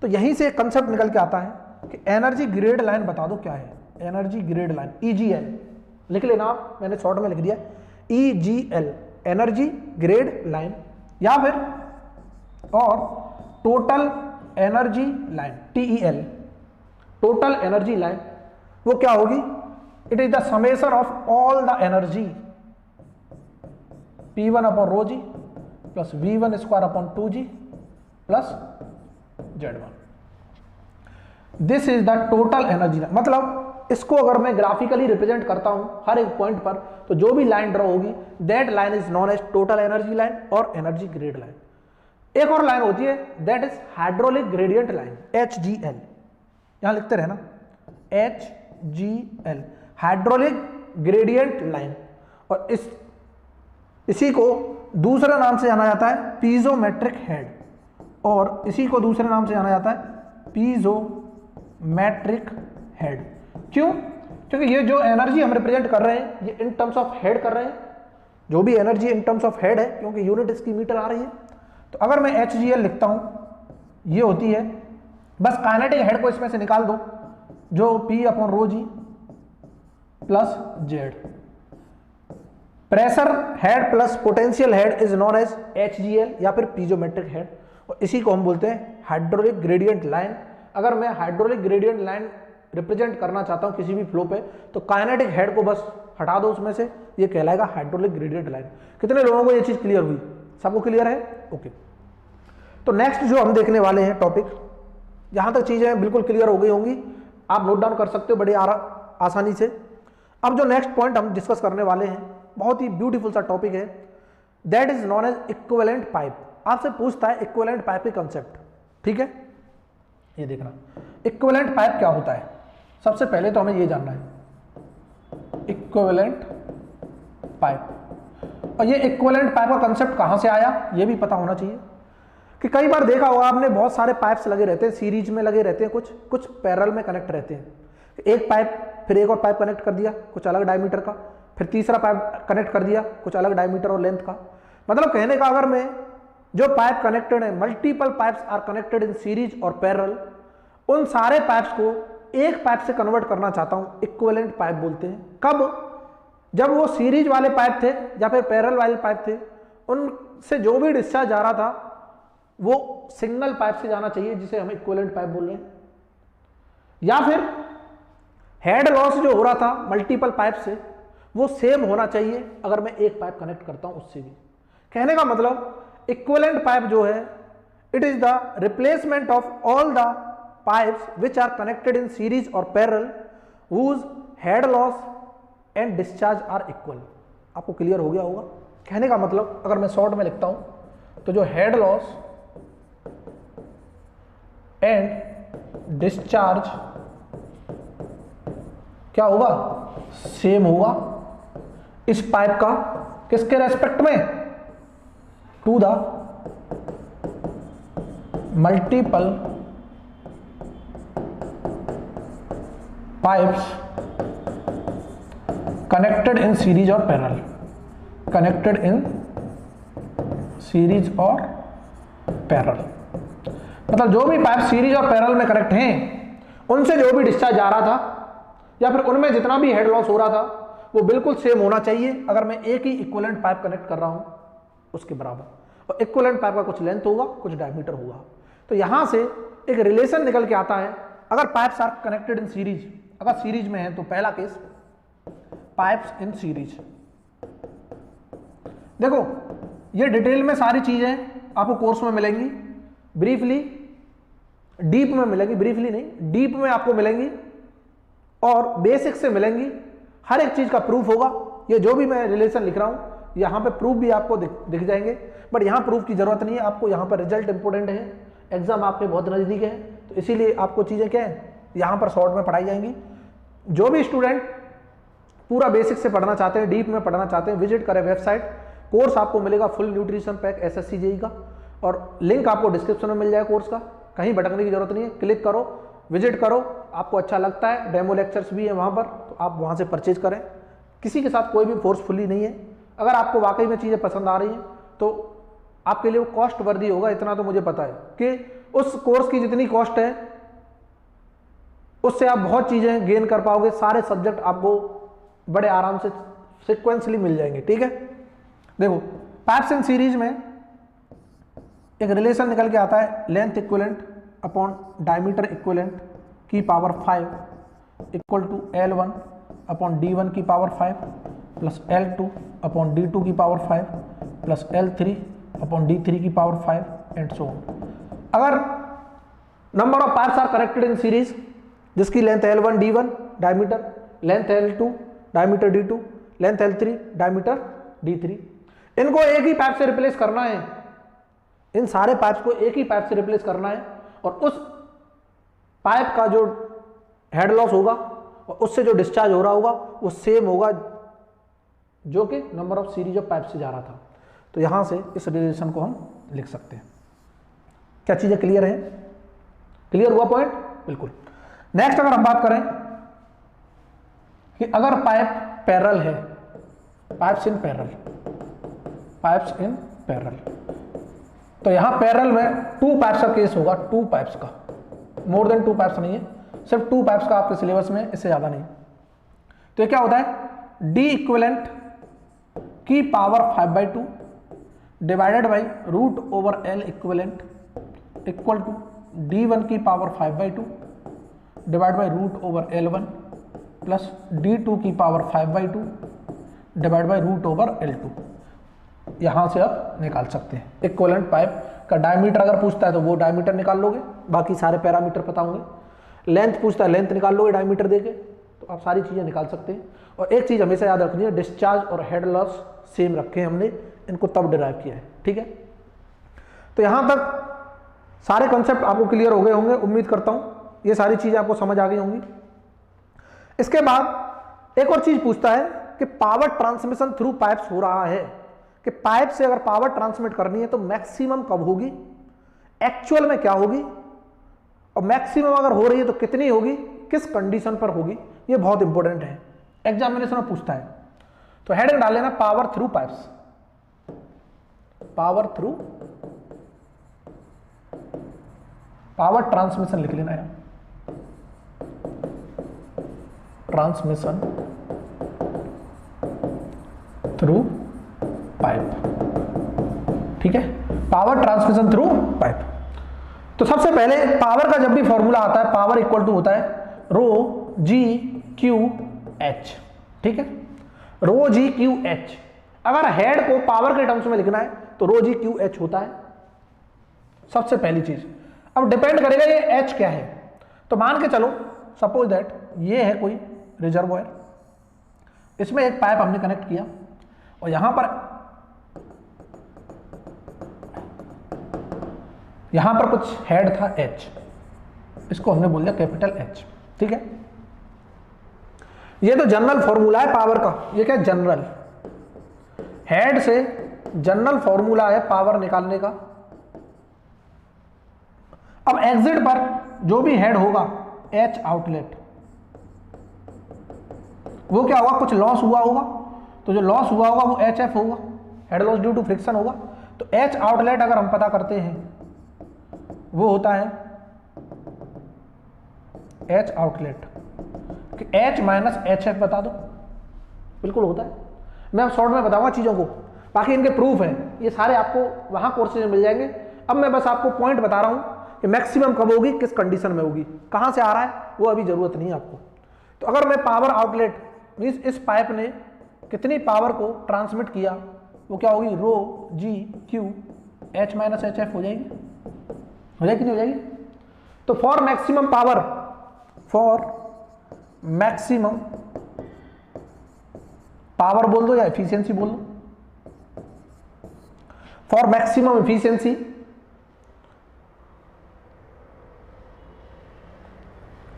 Speaker 1: तो यहीं से एक कंसेप्ट निकल के आता है कि एनर्जी ग्रेड लाइन बता दो क्या है, एनर्जी ग्रेड लाइन, EGL लिख लेना आप, मैंने शॉर्ट में लिख दिया EGL, एनर्जी ग्रेड लाइन, या फिर और total energy line TEL, total energy line, वो क्या होगी, it is the summation of all the energy P1 upon rho g plus V1 square upon 2G plus Z1, this is the total energy line. मतलब इसको अगर मैं graphically represent करता हूं हर एक पॉइंट पर, तो जो भी लाइन ड्रॉ होगी that line is known as total energy line और एनर्जी ग्रेड लाइन। एक और लाइन होती है that is hydraulic gradient line, HGL, यहां लिखते रहे ना, HGL, हाइड्रोलिक ग्रेडियंट लाइन, और इसी को दूसरा नाम से जाना जाता है पीजोमेट्रिक हेड, और इसी को दूसरे नाम से जाना जाता है पीजोमेट्रिक हेड। क्यों? क्योंकि ये जो एनर्जी हम रिप्रेजेंट कर रहे हैं ये इन टर्म्स ऑफ हेड कर रहे हैं, जो भी energy in terms of head है, क्योंकि यूनिट इसकी मीटर आ रही है। तो अगर मैं HGL लिखता हूं, ये होती है, बस काइनेटिक हेड को इसमें से निकाल दो, जो P upon rho g plus Z, pressure head plus potential head is known as HGL या फिर पीजोमेट्रिक हेड, और इसी को हम बोलते हैं हाइड्रोलिक ग्रेडियंट लाइन। अगर मैं हाइड्रोलिक ग्रेडियंट लाइन रिप्रेजेंट करना चाहता हूं किसी भी फ्लो पे, तो काइनेटिक हेड को बस हटा दो उसमें से, ये कहलाएगा हाइड्रोलिक ग्रेडियंट लाइन। कितने लोगों को ये चीज क्लियर हुई? सबको क्लियर है? ओके, तो नेक्स्ट जो हम देखने वाले हैं टॉपिक, यहां तक चीजें बिल्कुल क्लियर हो गई होंगी, आप नोट डाउन कर सकते हो बड़ी आसानी से। अब जो नेक्स्ट पॉइंट हम डिस्कस करने वाले हैं, बहुत ही ब्यूटीफुल सा टॉपिक है, that is known as equivalent pipe. आपसे पूछता है इक्विवेलेंट पाइप के कंसेप्ट, ठीक है? ये देखना इक्विवेलेंट पाइप क्या होता है। सबसे पहले तो हमें ये जानना है इक्विवेलेंट पाइप, और ये इक्विवेलेंट पाइप का कंसेप्ट कहां से आया ये भी पता होना चाहिए। कि कई बार देखा होगा आपने, बहुत सारे पाइप्स लगे रहते हैं, सीरीज में लगे रहते हैं, कुछ पैरेलल में कनेक्ट रहते हैं। एक पाइप फिर एक और पाइप कनेक्ट कर दिया कुछ अलग डायमीटर का, फिर तीसरा पाइप कनेक्ट कर दिया कुछ अलग डायमीटर और लेंथ का। मतलब कहने का अगर मैं जो पाइप कनेक्टेड है, multiple pipes are connected in series और पैरेलल, उन सारे पाइप्स को एक पाइप से कन्वर्ट करना चाहता हूं, इक्विवेलेंट पाइप बोलते हैं। कब? जब वो सीरीज वाले पाइप थे या फिर पैरेलल वाले पाइप थे, उनसे जो भी डिस्चार्ज जा रहा था वो सिंगल पाइप से जाना चाहिए, जिसे हम इक्विवेलेंट पाइप बोल रहे हैं। या फिर हेड लॉस जो हो रहा था मल्टीपल पाइप से, वो सेम होना चाहिए अगर मैं एक पाइप कनेक्ट करता हूं उससे भी। कहने का मतलब इक्विवेलेंट पाइप जो है, it is the replacement of all the pipes which are connected in series और parallel whose head loss and discharge are equal. आपको क्लियर हो गया होगा? कहने का मतलब अगर मैं शॉर्ट में लिखता हूं तो जो हेड लॉस एंड डिस्चार्ज क्या होगा? सेम होगा इस पाइप का, किसके रेस्पेक्ट में? To the multiple pipes connected in series और पैरेलल, कनेक्टेड इन सीरीज और पैरेलल। मतलब जो भी पाइप सीरीज और पैरेलल में कनेक्ट हैं, उनसे जो भी डिस्चार्ज आ रहा था या फिर उनमें जितना भी हेड लॉस हो रहा था वो बिल्कुल सेम होना चाहिए अगर मैं एक ही इक्विवेलेंट पाइप कनेक्ट कर रहा हूं उसके बराबर। और इक्विवेलेंट पाइप का कुछ लेंथ होगा, कुछ डायमीटर होगा। तो यहां से एक रिलेशन निकल के आता है। अगर pipes are connected in series, अगर सीरीज में है तो पहला केस पाइप्स इन सीरीज। देखो ये डिटेल में सारी चीजें आपको कोर्स में मिलेंगी, ब्रीफली, डीप में मिलेंगी, ब्रीफली नहीं डीप में आपको मिलेंगी और बेसिक से मिलेंगी। हर एक चीज का प्रूफ होगा। ये जो भी मैं रिलेशन लिख रहा हूं यहाँ पे प्रूफ भी आपको दिख जाएंगे, बट यहाँ प्रूफ की जरूरत नहीं है आपको। यहाँ पर रिजल्ट इंपॉर्टेंट है, एग्जाम आपके बहुत नजदीक है, तो इसीलिए आपको चीजें क्या है यहाँ पर शॉर्ट में पढ़ाई जाएंगी। जो भी स्टूडेंट पूरा बेसिक से पढ़ना चाहते हैं, डीप में पढ़ना चाहते हैं, विजिट करें वेबसाइट। कोर्स आपको मिलेगा full nutrition pack SSC JEE का, और लिंक आपको डिस्क्रिप्शन में मिल जाएगा कोर्स का, कहीं भटकने की जरूरत नहीं है। क्लिक करो, विजिट करो, आपको अच्छा लगता है, डेमो लेक्चर्स भी है वहाँ पर, तो आप वहाँ से परचेज करें। किसी के साथ कोई भी फोर्सफुली नहीं है। अगर आपको वाकई में चीज़ें पसंद आ रही हैं तो आपके लिए वो कॉस्ट वर्दी होगा, इतना तो मुझे पता है कि उस कोर्स की जितनी कॉस्ट है उससे आप बहुत चीज़ें गेन कर पाओगे। सारे सब्जेक्ट आपको बड़े आराम से सिक्वेंसली मिल जाएंगे। ठीक है, देखो पाइप्स एंड सीरीज में एक रिलेशन निकल के आता है, length equivalent upon diameter equivalent की power 5 equal to L1 upon D1 की power 5 plus L2 upon D2 की power 5 plus L3 upon D3 की पावर 5 एंड सो ऑन। अगर number of pipes are connected in series जिसकी length L1 D1 diameter, length L2 diameter D2, length L3 diameter D3, इनको एक ही pipe से replace करना है। इन सारे पाइप्स को एक ही पाइप से रिप्लेस करना है, और उस पाइप का जो हेड लॉस होगा और उससे जो डिस्चार्ज हो रहा होगा वो सेम होगा जो कि number of series of pipe से जा रहा था। तो यहां से इस रिलेशन को हम लिख सकते हैं। क्या चीजें क्लियर हैं? क्लियर हुआ पॉइंट? बिल्कुल। नेक्स्ट अगर हम बात करें कि अगर पाइप पैरेलल है, pipes in parallel, pipes in parallel, तो यहां पैरेलल में 2 पाइप्स का केस होगा, 2 पाइप्स का, मोर देन 2 पाइप्स नहीं है, सिर्फ 2 पाइप्स का आपके सिलेबस में, इससे ज्यादा नहीं। तो ये क्या होता है, D इक्विवेलेंट की power 5/2 divided by root over L equivalent equal to D1 की power 5/2 divide by root over L1 plus D2 की power 5/2 divide by root over L2। यहां से आप निकाल सकते हैं। इक्विवेलेंट पाइप का डायमीटर अगर पूछता है तो वो डायमीटर निकाल लोगे, बाकी सारे पैरामीटर पता होंगे। लेंथ पूछता है, लेंथ निकाल लोगे डायमीटर देके, तो आप सारी चीजें निकाल सकते हैं। और एक चीज हमेशा याद रखनी है, डिस्चार्ज और हेड लॉस सेम रखे हमने, इनको तब डिराइव किया है। ठीक है, तो यहां तक सारे कॉन्सेप्ट आपको क्लियर हो गए होंगे, उम्मीद करता हूं ये सारी चीजें आपको समझ आ गई होंगी। इसके बाद एक और चीज पूछता है कि पावर ट्रांसमिशन थ्रू पाइप्स हो रहा है, कि पाइप से अगर पावर ट्रांसमिट करनी है तो मैक्सिमम कब होगी, एक्चुअल में क्या होगी, और मैक्सिमम अगर हो रही है तो कितनी होगी, किस कंडीशन पर होगी। ये बहुत इंपॉर्टेंट है, एग्जामिनेशन में पूछता है। तो हेडिंग डाल लेना power through pipes, power through power transmission लिख लेना है, ट्रांसमिशन थ्रू पाइप। ठीक है, पावर ट्रांसमिशन थ्रू पाइप। तो सबसे पहले पावर का जब भी फॉर्मूला आता है, पावर इक्वल टू होता है रो जी क्यू एच। ठीक है, रो जी क्यू एच। अगर हेड को पावर के टर्म्स में लिखना है तो रो जी क्यू एच होता है, सबसे पहली चीज। अब डिपेंड करेगा ये एच क्या है, तो मान के चलो सपोज दैट ये है कोई रिजर्वॉयर, इसमें एक पाइप हमने कनेक्ट किया और यहां पर कुछ हेड था H, इसको हमने बोल दिया कैपिटल H। ठीक है, ये तो जनरल फॉर्मूला है पावर का। ये क्या, जनरल हेड से जनरल फॉर्मूला है पावर निकालने का। अब एग्जिट पर जो भी हेड होगा H आउटलेट, वो क्या होगा, कुछ लॉस हुआ होगा, तो जो लॉस हुआ होगा वो HF होगा, head loss due to friction होगा। तो H आउटलेट अगर हम पता करते हैं वो होता है H आउटलेट कि H माइनस HF बता दो, बिल्कुल होता है। मैं शॉर्ट में बताऊंगा चीजों को, बाकी इनके प्रूफ हैं, ये सारे आपको वहां कोर्सेज में मिल जाएंगे। अब मैं बस आपको पॉइंट बता रहा हूं कि मैक्सिमम कब होगी, किस कंडीशन में होगी, कहां से आ रहा है वो अभी जरूरत नहीं है आपको। तो अगर मैं पावर आउटलेट मींस इस पाइप ने कितनी पावर को ट्रांसमिट किया, वो क्या होगी, rho g Q H minus h f हो जाएगी, हो जाएगी नहीं हो जाएगी? तो for maximum power, for maximum power बोल दो या एफिशिएंसी बोल दो, for maximum efficiency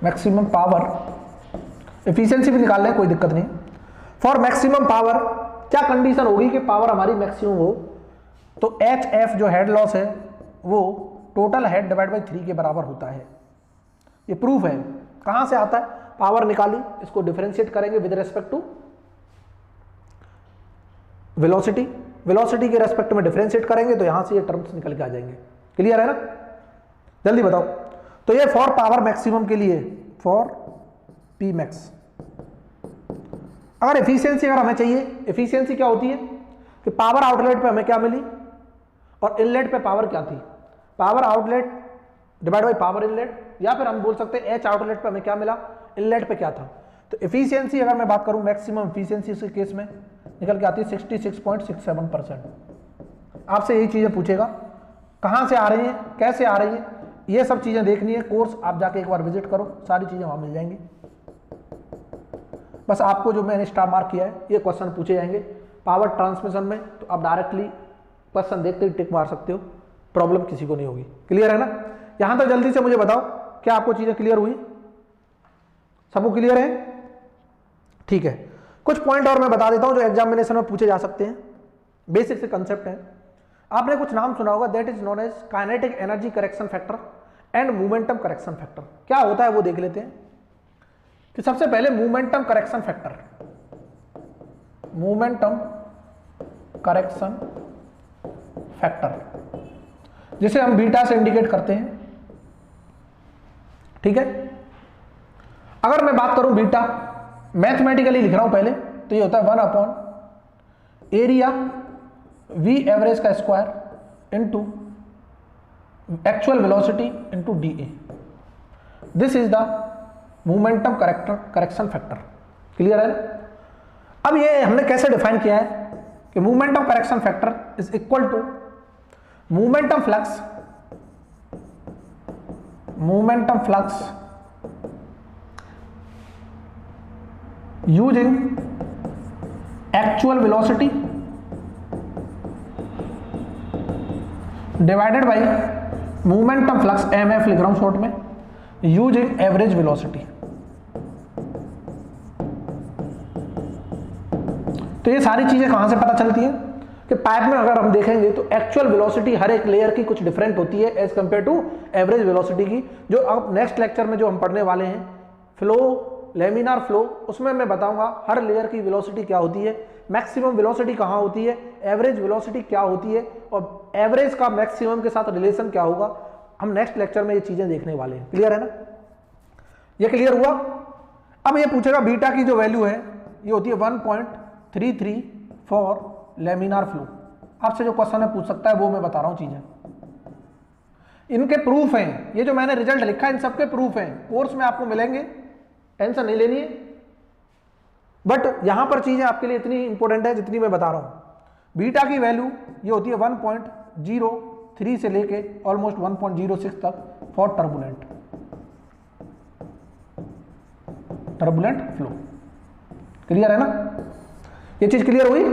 Speaker 1: maximum power, efficiency भी निकाल लें कोई दिक्कत नहीं। फॉर मैक्सिमम पावर क्या कंडीशन होगी कि पावर हमारी मैक्सिमम हो, तो एच एफ जो हेड लॉस है वो टोटल हेड डिवाइड बाई 3 के बराबर होता है। ये प्रूफ है। कहां से आता है? पावर निकाली, इसको डिफरेंशिएट करेंगे with respect to velocity, velocity के रेस्पेक्ट में डिफरेंशिएट करेंगे तो यहां से ये टर्म्स निकल के आ जाएंगे। क्लियर है ना? जल्दी बताओ। तो ये फॉर पावर मैक्सिमम के लिए, फॉर पी मैक्स। अगर एफिशिएंसी अगर हमें चाहिए, एफिशिएंसी क्या होती है कि पावर आउटलेट पे हमें क्या मिली और इनलेट पे पावर क्या थी, power outlet divide by power inlet, या फिर हम बोल सकते हैं एच आउटलेट पे हमें क्या मिला, इनलेट पे क्या था। तो एफिशिएंसी अगर मैं बात करूं मैक्सिमम एफिशिएंसी के केस में निकल के आती है 66.67%। आपसे यही चीजें पूछेगा, कहां से आ रही हैं, कैसे आ रही हैं, ये सब चीजें देखनी है। कोर्स आप जाके एक बार विजिट करो, सारी चीजें वहां मिल जाएंगी। बस आपको जो मैंने स्टार मार्क किया है ये क्वेश्चन पूछे जाएंगे पावर ट्रांसमिशन में, तो आप डायरेक्टली क्वेश्चन देखते ही टिक मार सकते हो, प्रॉब्लम किसी को नहीं होगी। क्लियर है ना? यहां तो जल्दी से मुझे बताओ, क्या आपको चीजें क्लियर हुई? सबको क्लियर है? ठीक है। कुछ पॉइंट और मैं बता देता हूं जो एग्जामिनेशन में पूछे जा सकते हैं, बेसिक से कंसेप्ट है। आपने कुछ नाम सुना होगा, that is known as kinetic energy correction factor and momentum correction factor. क्या होता है वो देख लेते हैं। कि सबसे पहले momentum correction factor, momentum correction factor जिसे हम बीटा से इंडिकेट करते हैं, ठीक है। अगर मैं बात करूं बीटा, मैथमेटिकली लिख रहा हूं पहले, तो ये होता है 1 एरिया वी एवरेज का square into actual velocity into D A. This is the momentum correction factor. Clear है? अब ये हमने कैसे डिफाइन किया है कि momentum correction factor is equal to momentum flux using actual velocity divided by momentum flux MF लिख रहा हूं शॉर्ट में, यूजिंग एवरेज वेलोसिटी। तो ये सारी चीजें कहां से पता चलती हैं कि पाइप में अगर हम देखेंगे तो एक्चुअल वेलोसिटी हर एक लेयर की कुछ डिफरेंट होती है as compare to average velocity की। जो अब नेक्स्ट लेक्चर में जो हम पढ़ने वाले हैं फ्लो, लेमिनार फ्लो, उसमें मैं बताऊंगा हर लेयर की वेलोसिटी क्या होती है, मैक्सिमम वेलोसिटी कहां होती है, एवरेज वेलोसिटी क्या होती है और एवरेज का मैक्सिमम के साथ रिलेशन क्या होगा। हम नेक्स्ट लेक्चर में ये चीजें देखने वाले हैं। क्लियर है ना? ये क्लियर हुआ? अब ये पूछेगा बीटा की जो वैल्यू है ये होती है 1.33 फॉर लेमिनार फ्लो। आपसे जो क्वेश्चन है पूछ सकता है, वो मैं बता रहा हूं चीजें। इनके प्रूफ हैं, ये जो मैंने रिजल्ट लिखा है इन सबके प्रूफ हैं, कोर्स में आपको मिलेंगे, टेंशन नहीं लेनी है। बट यहां पर चीजें आपके लिए इतनी इंपॉर्टेंट है जितनी मैं बता रहा हूं। बीटा की वैल्यू ये होती है 1.03 से लेके ऑलमोस्ट 1.06 तक फॉर टर्बुलेंट फ्लो। क्लियर है ना? ये चीज क्लियर हुई?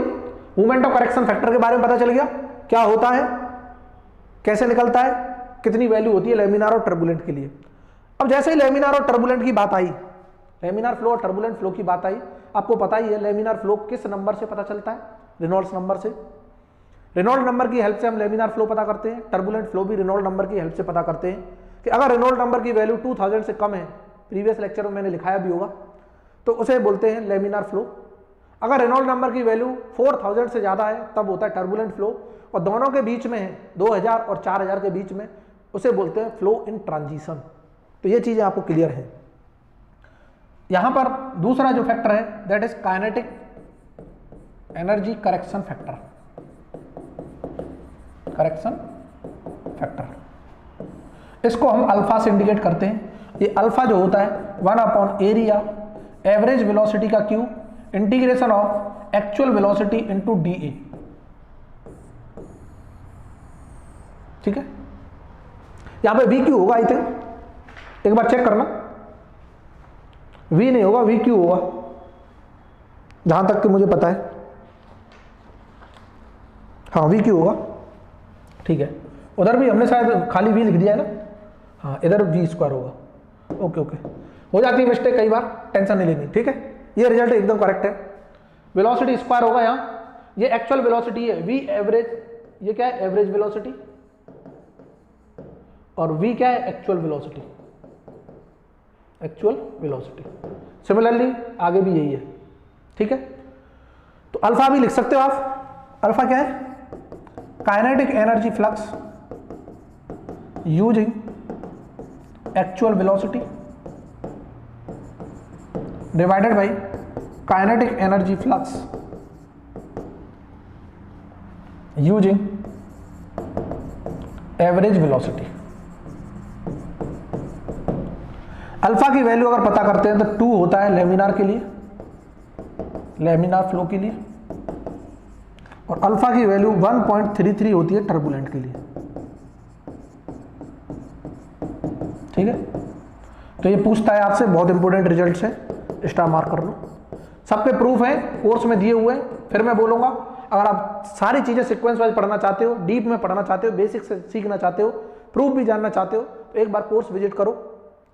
Speaker 1: मोमेंटम करेक्शन फैक्टर के बारे में पता चल गया क्या होता है, कैसे निकलता है, कितनी वैल्यू होती है लेमिनार और टर्बुलेंट के लिए। अब जैसे ही लेमिनार और टर्बुलेंट की बात आई, लेमिनार फ्लो और टर्बुलेंट फ्लो की बात आई, आपको पता ही है लेमिनार फ्लो किस नंबर से पता चलता है? रेनॉल्ड्स नंबर से। रेनॉल्ड नंबर की हेल्प से हम लेमिनार फ्लो पता करते हैं, टर्बुलेंट फ्लो भी रेनॉल्ड नंबर की हेल्प से पता करते हैं। कि अगर रेनॉल्ड नंबर की वैल्यू 2000 से कम है, प्रीवियस लेक्चर में मैंने लिखाया भी होगा, तो उसे बोलते हैं लेमिनार फ्लो। अगर रेनॉल्ड नंबर की वैल्यू 4000 से ज्यादा है तब होता है टर्बुलेंट फ्लो, और दोनों के बीच में है 2000 और 4000 के बीच में, उसे बोलते हैं फ्लो इन ट्रांजिशन। तो ये चीजें आपको क्लियर है। यहां पर दूसरा जो फैक्टर है that is kinetic energy correction factor. इसको हम अल्फा से इंडिकेट करते हैं। ये अल्फा जो होता है 1 एरिया एवरेज वेलोसिटी का Q integration of actual velocity into D ए। ठीक है, यहाँ पे वी क्यू होगा आई थिंक, एक बार चेक करना, वी नहीं होगा, वी क्यू होगा जहां तक कि मुझे पता है, हाँ वी क्यू होगा, ठीक है। उधर भी हमने शायद खाली वी लिख दिया है ना, हाँ इधर वी स्क्वायर होगा, ओके ओके, हो जाती है मिस्टेक कई बार, टेंशन नहीं लेनी, ठीक है। ये रिजल्ट एकदम करेक्ट है, वेलोसिटी स्क्वायर होगा यहाँ, ये एक्चुअल वेलोसिटी है, वी एवरेज, ये क्या है एवरेज वेलोसिटी, और वी क्या है actual velocity, actual velocity. Similarly आगे भी यही है, ठीक है। तो अल्फा भी लिख सकते हो आप, अल्फा क्या है, kinetic energy flux using actual velocity divided by kinetic energy flux using average velocity. Alpha की वैल्यू अगर पता करते हैं तो 2 होता है लेमिनार के लिए, लेमिनार फ्लो के लिए, और अल्फा की वैल्यू 1.33 होती है टर्बुलेंट के लिए, ठीक है। तो ये पूछता है आपसे, बहुत इंपॉर्टेंट रिजल्ट है, स्टार मार्क कर लो। सबके प्रूफ है कोर्स में दिए हुए हैं, फिर मैं बोलूंगा अगर आप सारी चीजें सीक्वेंस वाइज पढ़ना चाहते हो, डीप में पढ़ना चाहते हो, बेसिक से सीखना चाहते हो, प्रूफ भी जानना चाहते हो, तो एक बार कोर्स विजिट करो,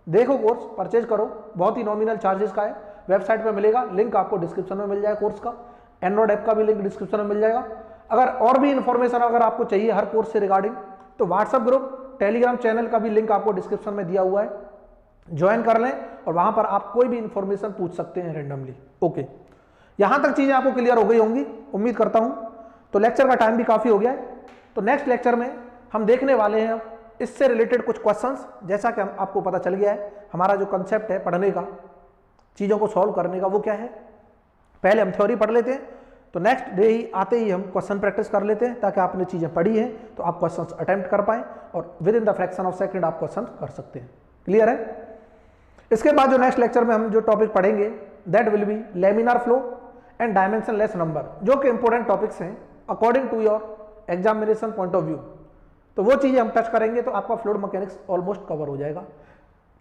Speaker 1: देखो कोर्स, परचेज करो, बहुत ही नॉमिनल चार्जेस का है, वेबसाइट पे मिलेगा, लिंक आपको डिस्क्रिप्शन में मिल जाएगा कोर्स का, एंड्रॉइड ऐप का भी लिंक डिस्क्रिप्शन में मिल जाएगा। अगर और भी इन्फॉर्मेशन अगर आपको चाहिए हर कोर्स से रिगार्डिंग, तो व्हाट्सएप ग्रुप, टेलीग्राम चैनल का भी लिंक आपको डिस्क्रिप्शन में दिया हुआ है, ज्वाइन कर लें और वहां पर आप कोई भी इंफॉर्मेशन पूछ सकते हैं रेंडमली। ओके, यहां तक चीजें आपको क्लियर हो गई होंगी उम्मीद करता हूं। तो लेक्चर का टाइम भी काफी हो गया है, तो नेक्स्ट लेक्चर में हम देखने वाले हैं इससे रिलेटेड कुछ क्वेश्चंस। जैसा कि आपको पता चल गया है हमारा जो कंसेप्ट है पढ़ने का, चीजों को सॉल्व करने का, वो क्या है, पहले हम थ्योरी पढ़ लेते हैं, तो नेक्स्ट डे ही आते ही हम क्वेश्चन प्रैक्टिस कर लेते हैं, ताकि आपने चीजें पढ़ी हैं तो आप क्वेश्चंस अटेम्प्ट कर पाएं और with in the fraction of second आप क्वेश्चन कर सकते हैं। क्लियर है? इसके बाद जो नेक्स्ट लेक्चर में हम जो टॉपिक पढ़ेंगे that will be laminar flow and dimensionless number, जो कि इंपॉर्टेंट टॉपिक्स हैं according to your examination point of view. तो वो चीजें हम टच करेंगे तो आपका फ्लूइड मैकेनिक्स ऑलमोस्ट कवर हो जाएगा।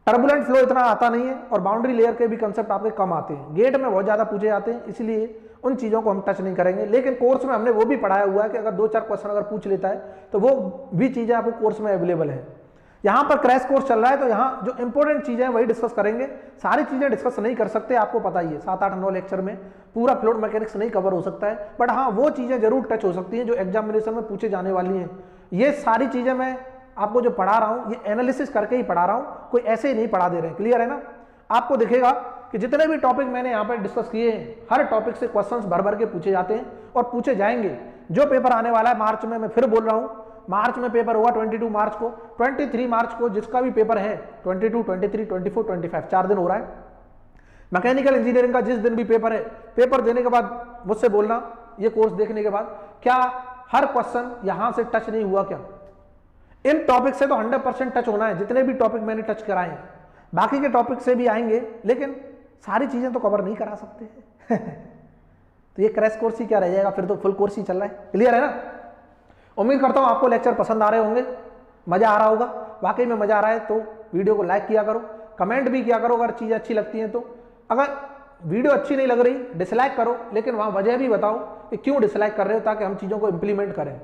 Speaker 1: टर्बुलेंट फ्लो इतना आता नहीं है और बाउंड्री लेयर के भी कंसेप्ट आपके कम आते हैं, गेट में बहुत ज्यादा पूछे जाते हैं, इसलिए उन चीजों को हम टच नहीं करेंगे। लेकिन कोर्स में हमने वो भी पढ़ाया हुआ है कि अगर 2-4 क्वेश्चन अगर पूछ लेता है तो वो भी चीजें आपको कोर्स में अवेलेबल है। यहाँ पर क्रैश कोर्स चल रहा है तो यहाँ जो इंपॉर्टेंट चीजें हैं वही डिस्कस करेंगे, सारी चीजें डिस्कस नहीं कर सकते, आपको पता ही है 7-8-9 लेक्चर में पूरा फ्लूइड मैकेनिक्स नहीं कवर हो सकता है, बट हाँ वो चीजें जरूर टच हो सकती हैं जो एग्जामिनेशन में पूछे जाने वाली हैं। ये सारी चीजें मैं आपको जो पढ़ा रहा हूँ ये एनालिसिस करके ही पढ़ा रहा हूँ, कोई ऐसे ही नहीं पढ़ा दे रहे हैं। क्लियर है ना? आपको दिखेगा कि जितने भी टॉपिक मैंने यहाँ पर डिस्कस किए हैं हर टॉपिक से क्वेश्चंस भर भर के पूछे जाते हैं और पूछे जाएंगे। जो पेपर आने वाला है मार्च में, मैं फिर बोल रहा हूँ मार्च में पेपर होगा 22 मार्च को, 23 मार्च को जिसका भी पेपर है, 22, 23, 24, 25 4 दिन हो रहा है। मैकेनिकल इंजीनियरिंग का जिस दिन भी पेपर है, पेपर देने के बाद मुझसे बोलना, ये कोर्स देखने के बाद, क्या हर क्वेश्चन यहां से टच नहीं हुआ क्या? इन टॉपिक से तो 100% टच होना है, जितने भी टॉपिक मैंने टच कराए हैं, बाकी के टॉपिक से भी आएंगे, लेकिन सारी चीजें तो कवर नहीं करा सकते तो ये क्रैश कोर्स ही क्या रह जाएगा, फिर तो फुल कोर्स ही चल रहा है। क्लियर है ना? उम्मीद करता हूं आपको लेक्चर पसंद आ रहे होंगे, मजा आ रहा होगा। वाकई में मजा आ रहा है तो वीडियो को लाइक किया करो, कमेंट भी किया करो अगर चीजें अच्छी लगती हैं तो। अगर वीडियो अच्छी नहीं लग रही डिसलाइक करो, लेकिन वहां वजह भी बताओ कि क्यों डिसलाइक कर रहे हो, ताकि हम चीजों को इंप्लीमेंट करें।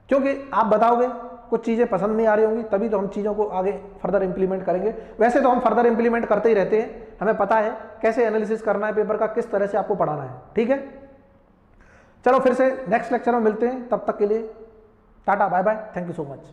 Speaker 1: क्योंकि आप बताओगे कुछ चीजें पसंद नहीं आ रही होंगी, तभी तो हम चीजों को आगे फर्दर इंप्लीमेंट करेंगे। वैसे तो हम फर्दर इंप्लीमेंट करते ही रहते हैं, हमें पता है कैसे एनालिसिस करना है पेपर का, किस तरह से आपको पढ़ाना है। ठीक है, चलो फिर से नेक्स्ट लेक्चर में मिलते हैं, तब तक के लिए tata bye bye, thank you so much.